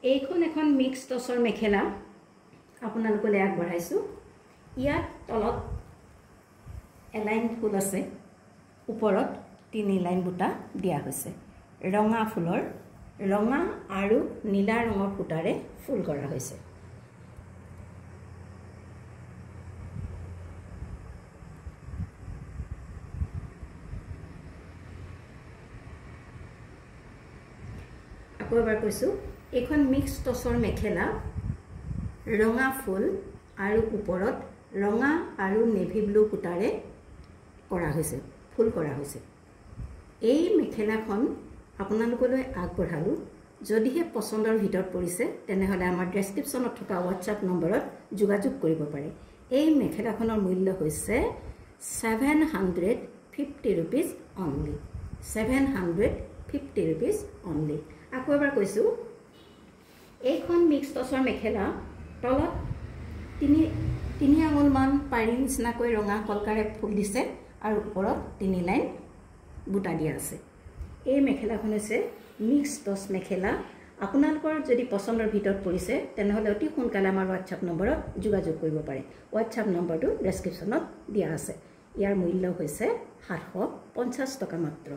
এইখন এখন মিক্স টছৰ মেখেলা আপোনালোকলৈ আগবঢ়াইছো। ইয়াত তলত এলাইন ফুল আছে, ওপৰত 3 লাইন বুটা দিয়া হৈছে। ৰঙা ফুলৰ ৰঙা আৰু নীলা ৰঙৰ ফুটাৰে ফুল কৰা হৈছে। আকৌ এবাৰ কৈছো, এইখন মিক্স টছৰ মেখেলা ৰঙা ফুল আৰু ওপৰত ৰঙা আৰু নেভি ব্লু ফুটাৰে কৰা হৈছে, ফুল কৰা হৈছে। এই মেখেলাখন আপোনালোকলৈ আগবঢ়ালো। যদিহে পছন্দৰ ভিতৰত পৰিছে তেনেহলে আমাৰ ডেসক্ৰিপচনত থকা WhatsApp নম্বৰত যোগাযোগ কৰিব পাৰে। এই মেখেলাখনৰ মূল্য হৈছে 750 rupees only, 750 rupees only। আকৌ এবাৰ কৈছো, এইখন মিক্স টছৰ মেখেলা তলত 3 আঙুল মান পাৰি নিচিনাকৈ ৰঙা কলকাৰে ফুল দিছে আৰু ওপৰত 3 লাইন বুটা দিয়া আছে। এই মেখেলাখন হৈছে মিক্স টছ মেখেলা। আপোনালোকৰ যদি পছন্দৰ ভিতৰত পৰিছে তেনেহলে অতি সোনকালে আমাৰ WhatsApp নম্বৰত যোগাযোগ কৰিব পাৰে। WhatsApp নম্বৰটো ডেসক্ৰিপচনত দিয়া আছে। ইয়াৰ মূল্য হৈছে 750 টকা মাত্ৰ।